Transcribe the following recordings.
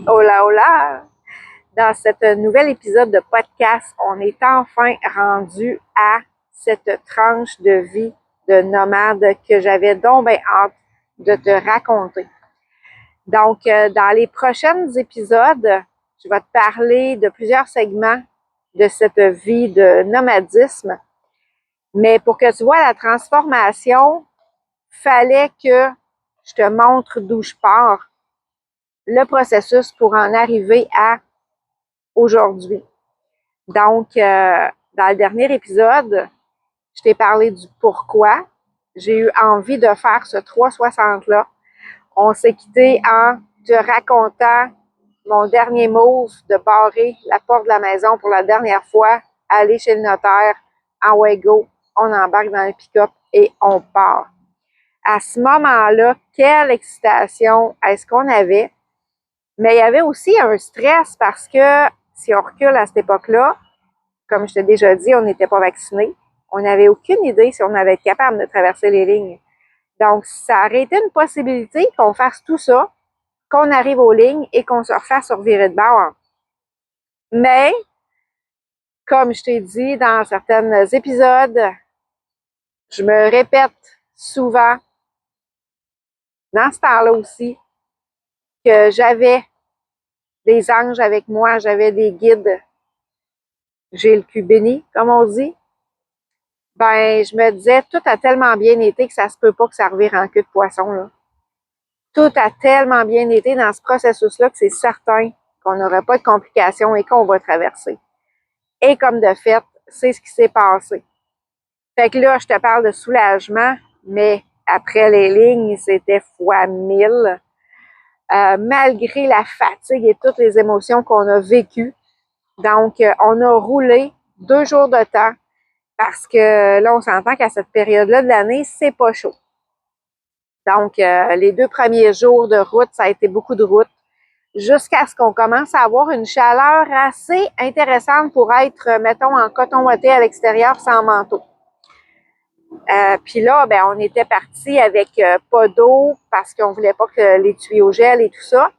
Hola, hola! Dans cet nouvel épisode de podcast, on est enfin rendu à cette tranche de vie de nomade que j'avais donc bien hâte de te raconter. Donc, dans les prochains épisodes, je vais te parler de plusieurs segments de cette vie de nomadisme. Mais pour que tu vois la transformation, fallait que je te montre d'où je pars, le processus pour en arriver à aujourd'hui. Donc, dans le dernier épisode, je t'ai parlé du pourquoi. J'ai eu envie de faire ce 360-là. On s'est quitté en te racontant mon dernier move de barrer la porte de la maison pour la dernière fois, aller chez le notaire, en Wego, on embarque dans le pick-up et on part. À ce moment-là, quelle excitation est-ce qu'on avait? Mais il y avait aussi un stress parce que si on recule à cette époque-là, comme je t'ai déjà dit, on n'était pas vaccinés. On n'avait aucune idée si on allait être capable de traverser les lignes. Donc, ça aurait été une possibilité qu'on fasse tout ça, qu'on arrive aux lignes et qu'on se refasse revirer de bord. Mais, comme je t'ai dit dans certains épisodes, je me répète souvent, dans ce temps-là aussi, que j'avais des anges avec moi, j'avais des guides. J'ai le cul béni, comme on dit. Ben, je me disais, tout a tellement bien été que ça se peut pas que ça revire en queue de poisson, là. Tout a tellement bien été dans ce processus-là que c'est certain qu'on n'aura pas de complications et qu'on va traverser. Et comme de fait, c'est ce qui s'est passé. Fait que là, je te parle de soulagement, mais après les lignes, c'était fois 1000. Malgré la fatigue et toutes les émotions qu'on a vécues. Donc, on a roulé 2 jours de temps parce que là, on s'entend qu'à cette période-là de l'année, c'est pas chaud. Donc, les 2 premiers jours de route, ça a été beaucoup de route jusqu'à ce qu'on commence à avoir une chaleur assez intéressante pour être, mettons, en coton ouaté à l'extérieur sans manteau. Puis là, ben, on était parti avec pas d'eau parce qu'on voulait pas que les tuyaux gèlent et tout ça.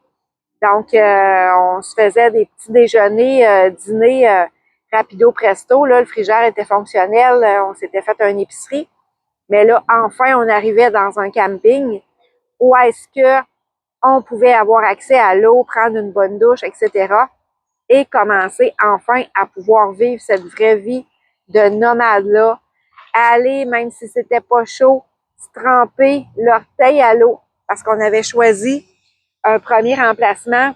Donc, on se faisait des petits déjeuners, dîners rapido presto. Là, le frigère était fonctionnel. On s'était fait une épicerie. Mais là, enfin, on arrivait dans un camping où est-ce que on pouvait avoir accès à l'eau, prendre une bonne douche, etc. et commencer enfin à pouvoir vivre cette vraie vie de nomade-là. Aller, même si c'était pas chaud, se tremper l'orteil à l'eau parce qu'on avait choisi un premier emplacement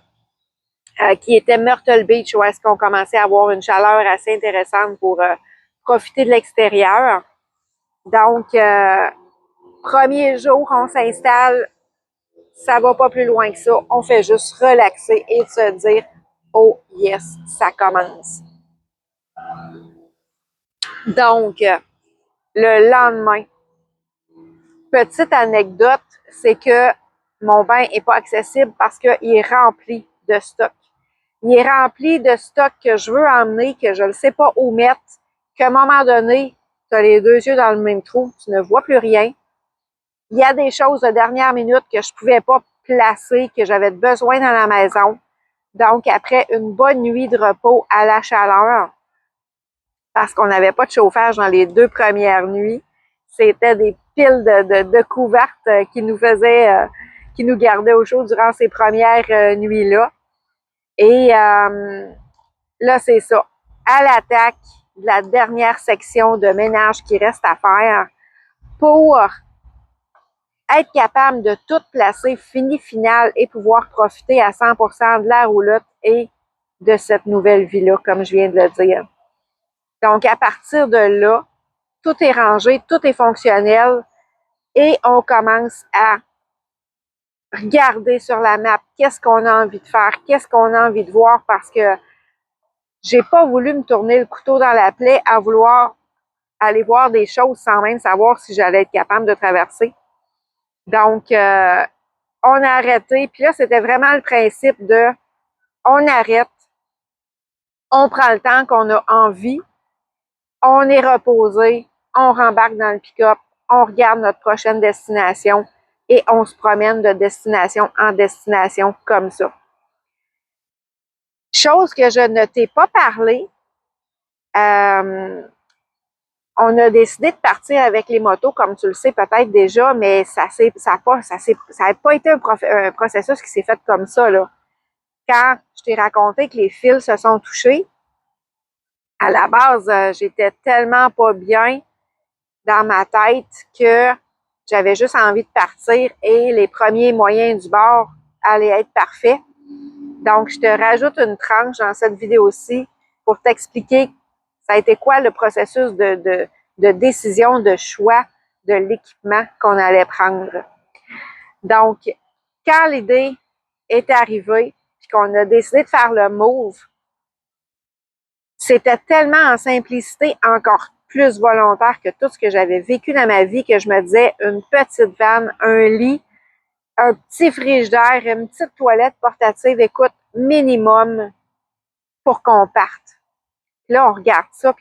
qui était Myrtle Beach, où est-ce qu'on commençait à avoir une chaleur assez intéressante pour profiter de l'extérieur. Donc, premier jour, on s'installe, ça va pas plus loin que ça. On fait juste relaxer et se dire, oh yes, ça commence. Donc, le lendemain, petite anecdote, c'est que mon bain n'est pas accessible parce qu'il est rempli de stock. Il est rempli de stock que je veux emmener, que je ne sais pas où mettre, qu'à un moment donné, tu as les 2 yeux dans le même trou, tu ne vois plus rien. Il y a des choses de dernière minute que je ne pouvais pas placer, que j'avais besoin dans la maison. Donc, après une bonne nuit de repos à la chaleur, parce qu'on n'avait pas de chauffage dans les 2 premières nuits, c'était des piles de couvertes qui nous faisaient, qui nous gardaient au chaud durant ces premières nuits-là. Et là, c'est ça. À l'attaque de la dernière section de ménage qui reste à faire pour être capable de tout placer fini final et pouvoir profiter à 100% de la roulotte et de cette nouvelle vie-là, comme je viens de le dire. Donc, à partir de là, tout est rangé, tout est fonctionnel et on commence à regarder sur la map qu'est-ce qu'on a envie de faire, qu'est-ce qu'on a envie de voir parce que j'ai pas voulu me tourner le couteau dans la plaie à vouloir aller voir des choses sans même savoir si j'allais être capable de traverser. Donc, on a arrêté. Puis là, c'était vraiment le principe de on arrête, on prend le temps qu'on a envie, on est reposé, on rembarque dans le pick-up, on regarde notre prochaine destination et on se promène de destination en destination comme ça. chose que je ne t'ai pas parlé, on a décidé de partir avec les motos, comme tu le sais peut-être déjà, mais ça n'a pas été un processus qui s'est fait comme ça, là. Quand je t'ai raconté que les fils se sont touchés, à la base, j'étais tellement pas bien dans ma tête que j'avais juste envie de partir et les premiers moyens du bord allaient être parfaits. Donc, je te rajoute une tranche dans cette vidéo-ci pour t'expliquer ça a été quoi le processus de décision, de choix de l'équipement qu'on allait prendre. Donc, quand l'idée est arrivée, puis qu'on a décidé de faire le move, c'était tellement en simplicité, encore plus volontaire que tout ce que j'avais vécu dans ma vie, que je me disais une petite vanne, un lit, un petit frigidaire, une petite toilette portative, écoute, minimum pour qu'on parte. Puis là, on regarde ça,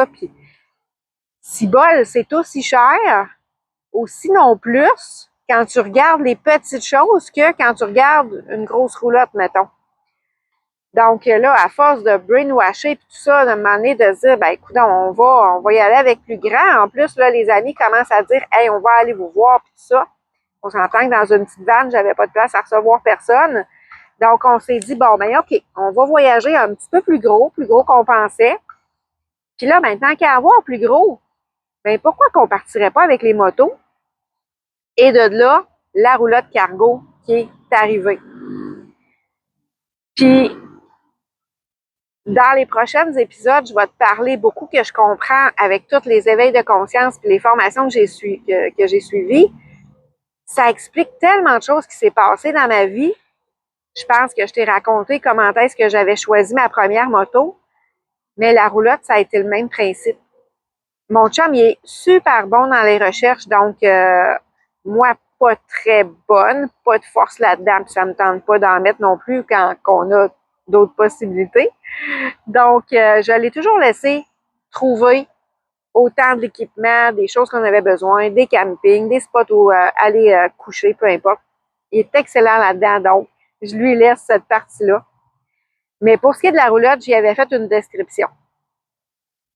puis si bol, c'est aussi cher, ou sinon plus, quand tu regardes les petites choses que quand tu regardes une grosse roulotte, mettons. Donc là, à force de brainwasher et tout ça, de demander de se dire, ben écoute, on va y aller avec plus grand. En plus, là, les amis commencent à dire, hey, on va aller vous voir, puis tout ça. On s'entend que dans une petite vanne, j'avais pas de place à recevoir personne. Donc, on s'est dit, bon, ben OK, on va voyager un petit peu plus gros qu'on pensait. Puis là, ben, tant qu'à avoir plus gros, ben pourquoi qu'on partirait pas avec les motos? Et de là, la roulotte cargo qui est arrivée. Puis, dans les prochains épisodes, je vais te parler beaucoup que je comprends avec tous les éveils de conscience et les formations que j'ai suivies. Ça explique tellement de choses qui s'est passé dans ma vie. Je pense que je t'ai raconté comment est-ce que j'avais choisi ma première moto, mais la roulotte, ça a été le même principe. Mon chum, il est super bon dans les recherches, donc moi, pas très bonne, pas de force là-dedans, puis ça me tente pas d'en mettre non plus quand on a d'autres possibilités. Donc, je l'ai toujours laissé trouver autant de l'équipement, des choses qu'on avait besoin, des campings, des spots où aller coucher, peu importe. Il est excellent là-dedans, donc je lui laisse cette partie-là. Mais pour ce qui est de la roulotte, j'y avais fait une description.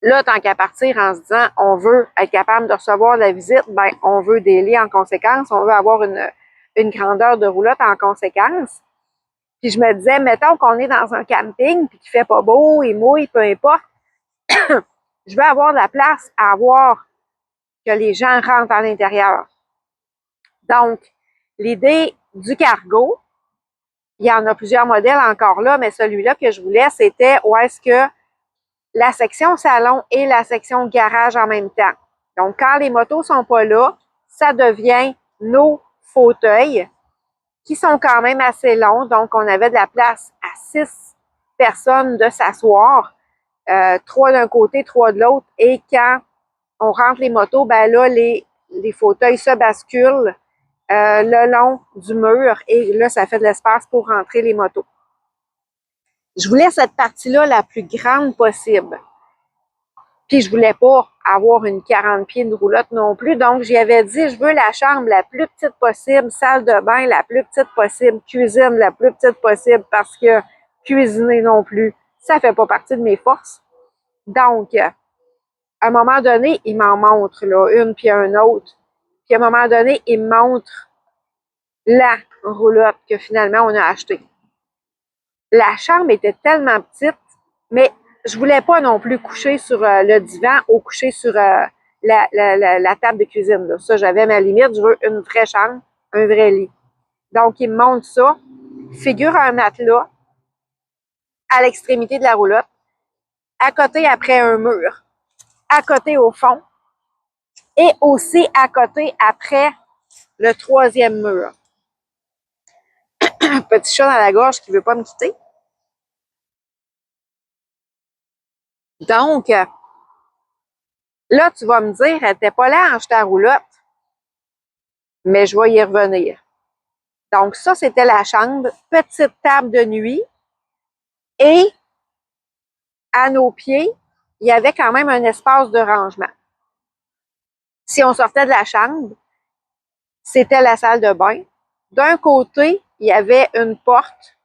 Là, tant qu'à partir en se disant on veut être capable de recevoir la visite, ben on veut des lits en conséquence, on veut avoir une grandeur de roulotte en conséquence. Puis je me disais, mettons qu'on est dans un camping puis qu'il fait pas beau, il mouille, peu importe, je veux avoir de la place à avoir que les gens rentrent à l'intérieur. Donc, l'idée du cargo, il y en a plusieurs modèles encore là, mais celui-là que je voulais, c'était où est-ce que la section salon et la section garage en même temps. Donc, quand les motos sont pas là, ça devient nos fauteuils qui sont quand même assez longs. Donc, on avait de la place à 6 personnes de s'asseoir, 3 d'un côté, 3 de l'autre. Et quand on rentre les motos, ben là, les fauteuils se basculent le long du mur et là, ça fait de l'espace pour rentrer les motos. Je voulais cette partie-là la plus grande possible. Puis je voulais pas avoir une 40 pieds de roulotte non plus. Donc, j'y avais dit, je veux la chambre la plus petite possible, salle de bain la plus petite possible, cuisine la plus petite possible parce que cuisiner non plus, ça fait pas partie de mes forces. Donc, à un moment donné, il m'en montre là, une puis un autre. Puis à un moment donné, il me montre la roulotte que finalement on a achetée. La chambre était tellement petite, mais je voulais pas non plus coucher sur le divan ou coucher sur la table de cuisine. Là. Ça, j'avais ma limite. Je veux une vraie chambre, un vrai lit. Donc, il me montre ça. Figure un matelas à l'extrémité de la roulotte, à côté après un mur, à côté au fond, et aussi à côté après le troisième mur. Un petit chat dans la gorge qui veut pas me quitter. Donc, là, tu vas me dire, elle n'était pas large ta roulotte, mais je vais y revenir. Donc, ça, c'était la chambre, petite table de nuit. Et à nos pieds, il y avait quand même un espace de rangement. Si on sortait de la chambre, c'était la salle de bain. D'un côté, il y avait une porte,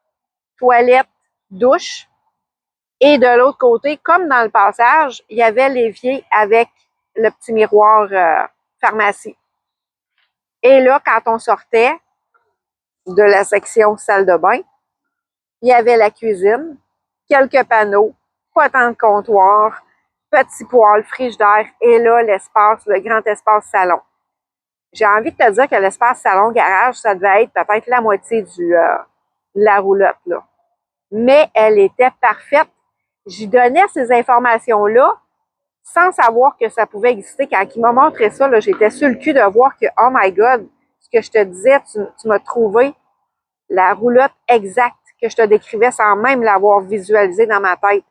toilette douche. Et de l'autre côté, comme dans le passage, il y avait l'évier avec le petit miroir pharmacie. Et là, quand on sortait de la section salle de bain, il y avait la cuisine, quelques panneaux, pas tant de comptoirs, petit poêle, frigidaire, et là, l'espace, le grand espace salon. J'ai envie de te dire que l'espace salon-garage, ça devait être peut-être la moitié de la roulotte, là. Mais elle était parfaite. J'y donnais ces informations-là sans savoir que ça pouvait exister. Quand il m'a montré ça, là, j'étais sur le cul de voir que, oh my God, ce que je te disais, tu m'as trouvé la roulotte exacte que je te décrivais sans même l'avoir visualisée dans ma tête.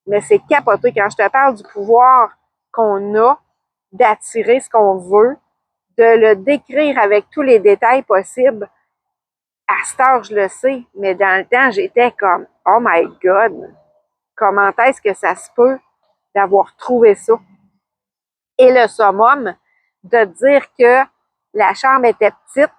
Mais c'est capoté quand je te parle du pouvoir qu'on a d'attirer ce qu'on veut, de le décrire avec tous les détails possibles. À cette heure, je le sais, mais dans le temps, j'étais comme, oh my God, comment est-ce que ça se peut d'avoir trouvé ça? Et le summum de dire que la chambre était petite,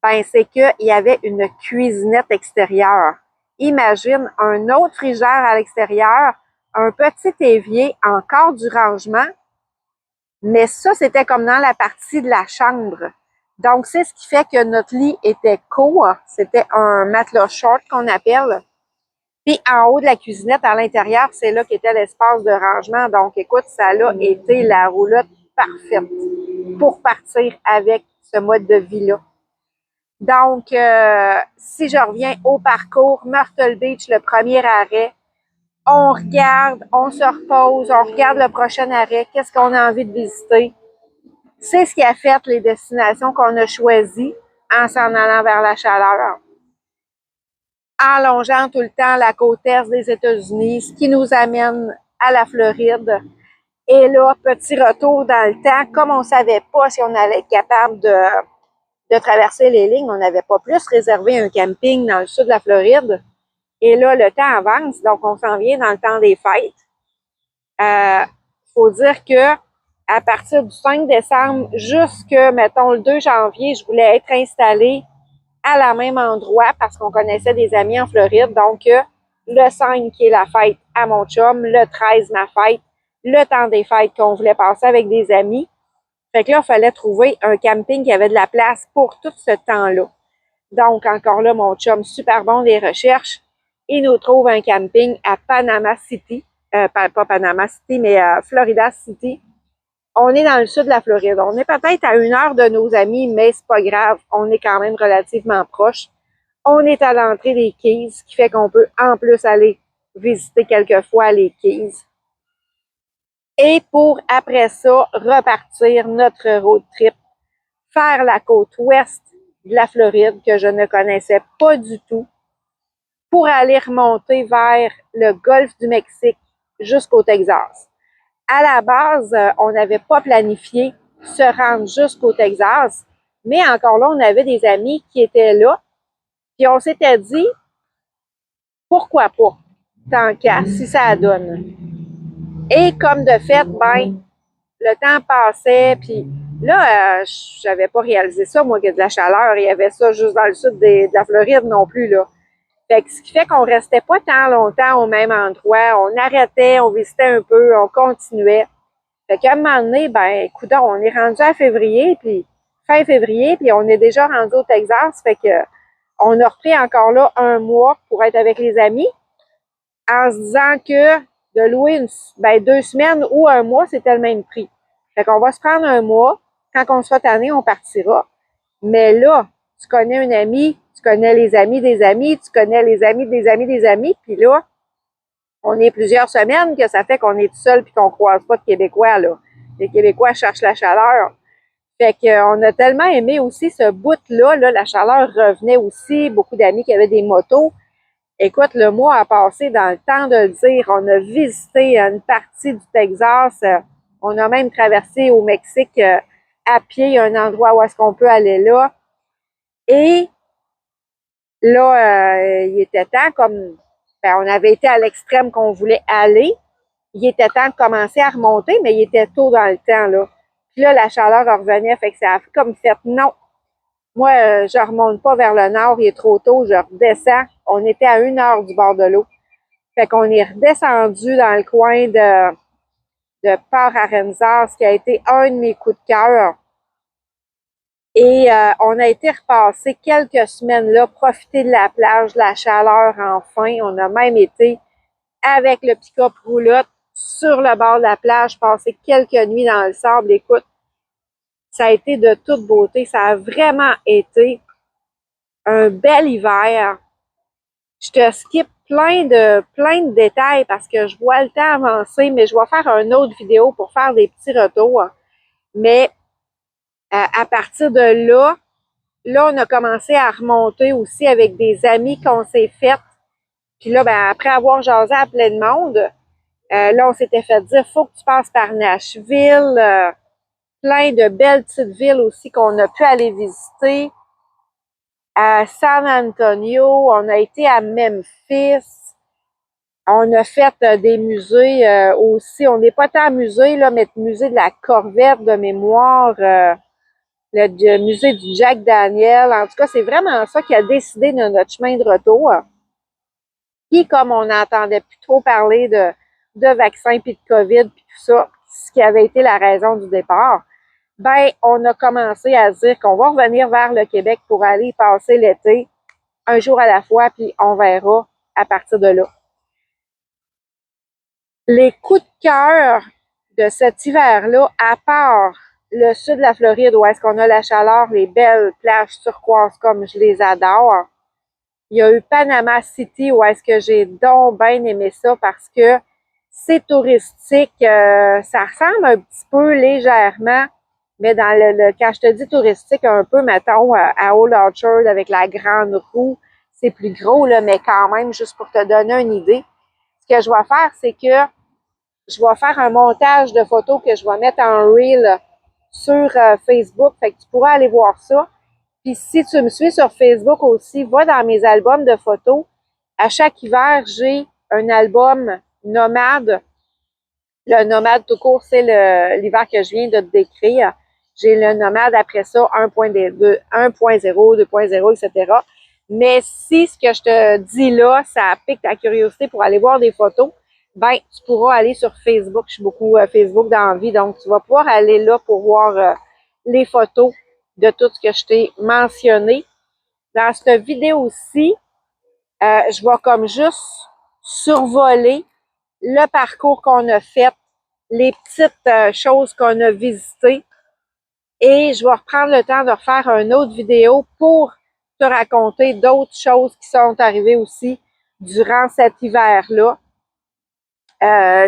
ben c'est qu'il y avait une cuisinette extérieure. Imagine un autre frigidaire à l'extérieur, un petit évier, encore du rangement, mais ça, c'était comme dans la partie de la chambre. Donc, c'est ce qui fait que notre lit était court. C'était un matelas short qu'on appelle. Puis, en haut de la cuisinette, à l'intérieur, c'est là qu'était l'espace de rangement. Donc, écoute, ça a été la roulotte parfaite pour partir avec ce mode de vie-là. Donc, si je reviens au parcours, Myrtle Beach, le premier arrêt, on regarde, on se repose, on regarde le prochain arrêt, qu'est-ce qu'on a envie de visiter. C'est ce qui a fait les destinations qu'on a choisies en s'en allant vers la chaleur. En longeant tout le temps la côte est des États-Unis, ce qui nous amène à la Floride. Et là, petit retour dans le temps, comme on ne savait pas si on allait être capable de traverser les lignes, on n'avait pas plus réservé un camping dans le sud de la Floride. Et là, le temps avance, donc on s'en vient dans le temps des fêtes. Faut dire que à partir du 5 décembre jusque, mettons, le 2 janvier, je voulais être installée à la même endroit parce qu'on connaissait des amis en Floride. Donc, le 5 qui est la fête à mon chum, le 13 ma fête, le temps des fêtes qu'on voulait passer avec des amis. Fait que là, il fallait trouver un camping qui avait de la place pour tout ce temps-là. Donc, encore là, mon chum, super bon des recherches. Il nous trouve un camping à Panama City. Pas Panama City, mais Florida City. On est dans le sud de la Floride. On est peut-être à 1 heure de nos amis, mais c'est pas grave. On est quand même relativement proche. On est à l'entrée des Keys, ce qui fait qu'on peut en plus aller visiter quelquefois les Keys. Et pour après ça, repartir notre road trip, faire la côte ouest de la Floride que je ne connaissais pas du tout, pour aller remonter vers le golfe du Mexique jusqu'au Texas. À la base, on n'avait pas planifié se rendre jusqu'au Texas, mais encore là, on avait des amis qui étaient là, puis on s'était dit, pourquoi pas, tant qu'à, si ça donne. Et comme de fait, ben, le temps passait, puis là, j'avais pas réalisé ça, moi, qu'il y a de la chaleur, il y avait ça juste dans le sud de la Floride non plus, là. Fait que ce qui fait qu'on restait pas tant longtemps au même endroit. On arrêtait, on visitait un peu, on continuait. Fait qu'à un moment donné, ben, écoute, on est rendu à février, puis fin février, puis on est déjà rendu au Texas. Fait que on a repris encore là 1 mois pour être avec les amis, en se disant que de louer 2 semaines ou 1 mois, c'était le même prix. Fait qu'on va se prendre 1 mois. Quand on sera tanné, on partira. Mais là, tu connais un ami, tu connais les amis des amis, tu connais les amis des amis des amis, puis là, on est plusieurs semaines que ça fait qu'on est tout seul puis qu'on croise pas de Québécois, là. Les Québécois cherchent la chaleur. Fait qu'on a tellement aimé aussi ce bout-là, là, la chaleur revenait aussi, beaucoup d'amis qui avaient des motos. Écoute, le mois a passé dans le temps de le dire. On a visité une partie du Texas. On a même traversé au Mexique à pied un endroit où est-ce qu'on peut aller là. Et là, il était temps, comme on avait été à l'extrême qu'on voulait aller, il était temps de commencer à remonter, mais il était tôt dans le temps, là. Puis là, la chaleur revenait, fait que ça a comme fait non. Moi, je remonte pas vers le nord, il est trop tôt, je redescends. On était à 1 heure du bord de l'eau. Fait qu'on est redescendu dans le coin de Port-Arenzard, ce qui a été un de mes coups de cœur. Et on a été repassé quelques semaines là, profiter de la plage, de la chaleur enfin. On a même été avec le pick-up roulotte sur le bord de la plage, passer quelques nuits dans le sable. Écoute, ça a été de toute beauté. Ça a vraiment été un bel hiver. Je te skip plein de détails parce que je vois le temps avancer, mais je vais faire une autre vidéo pour faire des petits retours. Mais à partir de là, on a commencé à remonter aussi avec des amis qu'on s'est fait. Puis là, ben, après avoir jasé à plein de monde, là, on s'était fait dire, faut que tu passes par Nashville, plein de belles petites villes aussi qu'on a pu aller visiter. À San Antonio, on a été à Memphis. On a fait des musées aussi. On n'est pas tant à musée, là, mais le musée de la Corvette de mémoire, le musée du Jack Daniel. En tout cas, c'est vraiment ça qui a décidé de notre chemin de retour. Puis, comme on n'entendait plus trop parler de vaccins puis de COVID puis tout ça, ce qui avait été la raison du départ, ben, on a commencé à se dire qu'on va revenir vers le Québec pour aller passer l'été, un jour à la fois, puis on verra à partir de là. Les coups de cœur de cet hiver-là, à part le sud de la Floride où est-ce qu'on a la chaleur, les belles plages turquoises comme je les adore, il y a eu Panama City où est-ce que j'ai donc bien aimé ça parce que c'est touristique, ça ressemble un petit peu légèrement, mais dans quand je te dis touristique, un peu, mettons, à Old Orchard avec la grande roue, c'est plus gros, là, mais quand même, juste pour te donner une idée, ce que je vais faire, c'est que je vais faire un montage de photos que je vais mettre en reel sur Facebook, fait que tu pourras aller voir ça. Puis si tu me suis sur Facebook aussi, va dans mes albums de photos. À chaque hiver, j'ai un album nomade. Le nomade tout court, c'est l'hiver que je viens de te décrire. J'ai le nomade après ça, 1.0, 2.0, etc. Mais si ce que je te dis là, ça pique ta curiosité pour aller voir des photos, ben, tu pourras aller sur Facebook. Je suis beaucoup Facebook dans la vie, donc tu vas pouvoir aller là pour voir les photos de tout ce que je t'ai mentionné. Dans cette vidéo-ci, je vais comme juste survoler le parcours qu'on a fait, les petites choses qu'on a visitées et je vais reprendre le temps de refaire une autre vidéo pour te raconter d'autres choses qui sont arrivées aussi durant cet hiver-là.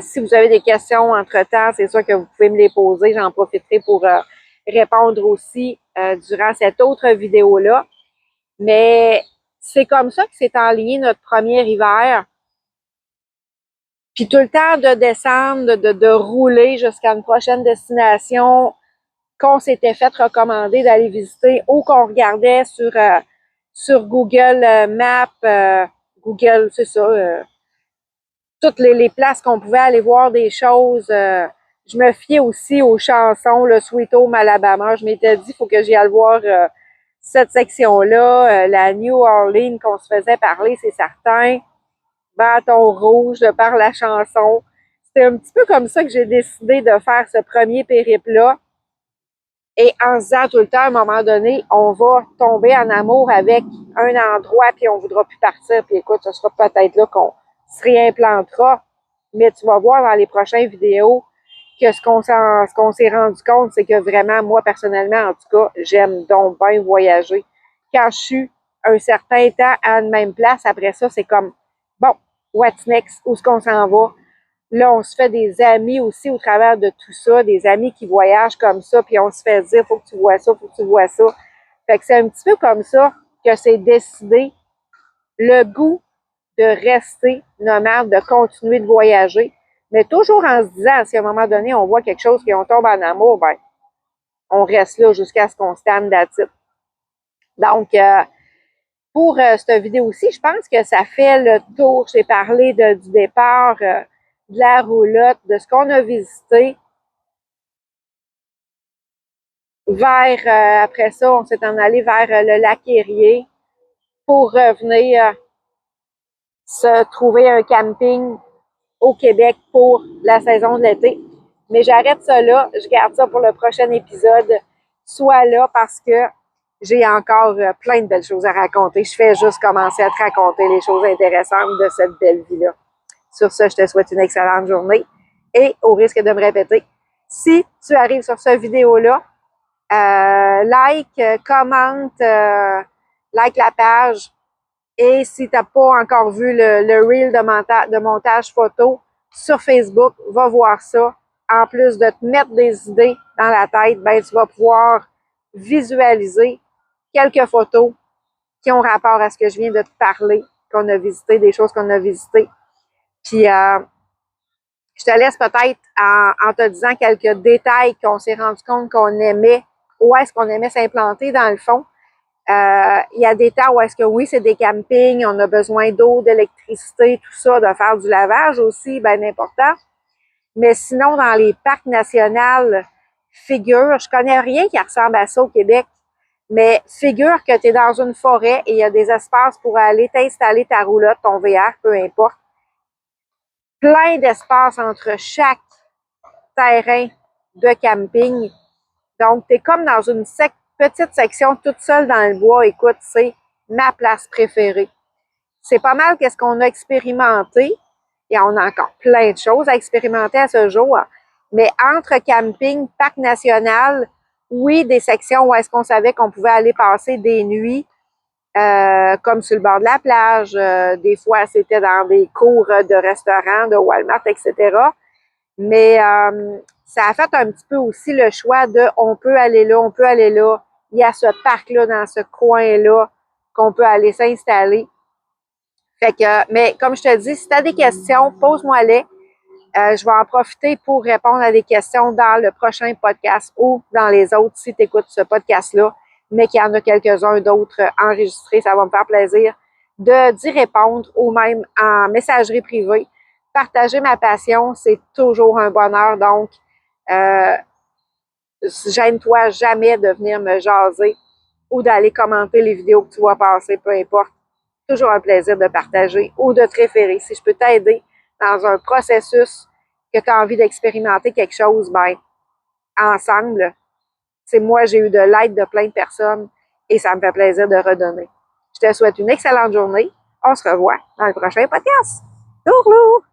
Si vous avez des questions entre-temps, c'est sûr que vous pouvez me les poser. J'en profiterai pour répondre aussi durant cette autre vidéo-là. Mais c'est comme ça que s'est enligné notre premier hiver. Puis tout le temps de descendre, de rouler jusqu'à une prochaine destination qu'on s'était fait recommander d'aller visiter ou qu'on regardait sur Google Maps, Google, c'est ça, toutes les places qu'on pouvait aller voir des choses. Je me fiais aussi aux chansons, le Sweet Home Alabama. Je m'étais dit, il faut que j'y aille voir cette section-là, la New Orleans qu'on se faisait parler, c'est certain. Bâton rouge de par la chanson. C'était un petit peu comme ça que j'ai décidé de faire ce premier périple-là. Et en se disant tout le temps, à un moment donné, on va tomber en amour avec un endroit, puis on ne voudra plus partir. Puis écoute, ce sera peut-être là qu'on se réimplantera. Mais tu vas voir dans les prochaines vidéos que ce qu'on s'est rendu compte, c'est que vraiment, moi, personnellement, en tout cas, j'aime donc bien voyager. Quand je suis un certain temps à une même place, après ça, c'est comme, bon, what's next? Où est-ce qu'on s'en va? Là, on se fait des amis aussi au travers de tout ça, des amis qui voyagent comme ça, puis on se fait dire, faut que tu vois ça, faut que tu vois ça. Fait que c'est un petit peu comme ça que c'est décidé le goût de rester nomade, de continuer de voyager, mais toujours en se disant, si à un moment donné, on voit quelque chose et on tombe en amour, ben, on reste là jusqu'à ce qu'on stand d'attitude. Donc, pour cette vidéo-ci, je pense que ça fait le tour. J'ai parlé du départ, de la roulotte, de ce qu'on a visité. après ça, on s'est en allé vers le lac Érié pour revenir se trouver un camping au Québec pour la saison de l'été. Mais j'arrête ça là, je garde ça pour le prochain épisode. Sois là parce que j'ai encore plein de belles choses à raconter. Je fais juste commencer à te raconter les choses intéressantes de cette belle vie-là. Sur ce, je te souhaite une excellente journée et au risque de me répéter, si tu arrives sur cette vidéo-là, commente, like la page et si tu n'as pas encore vu le reel de montage photo sur Facebook, va voir ça. En plus de te mettre des idées dans la tête, ben, tu vas pouvoir visualiser quelques photos qui ont rapport à ce que je viens de te parler, qu'on a visité, des choses qu'on a visitées. Puis, je te laisse peut-être en te disant quelques détails qu'on s'est rendu compte qu'on aimait, où est-ce qu'on aimait s'implanter dans le fond. Il y a des temps où est-ce que oui, c'est des campings, on a besoin d'eau, d'électricité, tout ça, de faire du lavage aussi, bien important. Mais sinon, dans les parcs nationaux, je connais rien qui ressemble à ça au Québec, mais figure que tu es dans une forêt et il y a des espaces pour aller t'installer ta roulotte, ton VR, peu importe. Plein d'espace entre chaque terrain de camping. Donc, tu es comme dans une petite section toute seule dans le bois. Écoute, c'est ma place préférée. C'est pas mal qu'est-ce qu'on a expérimenté. Et on a encore plein de choses à expérimenter à ce jour. Mais entre camping, parc national, oui, des sections où est-ce qu'on savait qu'on pouvait aller passer des nuits, comme sur le bord de la plage. Des fois, c'était dans des cours de restaurants, de Walmart, etc. Mais ça a fait un petit peu aussi le choix de on peut aller là, on peut aller là. Il y a ce parc-là dans ce coin-là qu'on peut aller s'installer. Fait que, mais comme je te dis, si tu as des questions, pose-moi-les. Je vais en profiter pour répondre à des questions dans le prochain podcast ou dans les autres si tu écoutes ce podcast-là, mais qu'il y en a quelques-uns d'autres enregistrés. Ça va me faire plaisir d'y répondre ou même en messagerie privée. Partager ma passion, c'est toujours un bonheur. Donc, gêne-toi jamais de venir me jaser ou d'aller commenter les vidéos que tu vas passer, peu importe. Toujours un plaisir de partager ou de te référer. Si je peux t'aider dans un processus que tu as envie d'expérimenter quelque chose, ben, ensemble, c'est moi, j'ai eu de l'aide de plein de personnes et ça me fait plaisir de redonner. Je te souhaite une excellente journée. On se revoit dans le prochain podcast. Tourlou!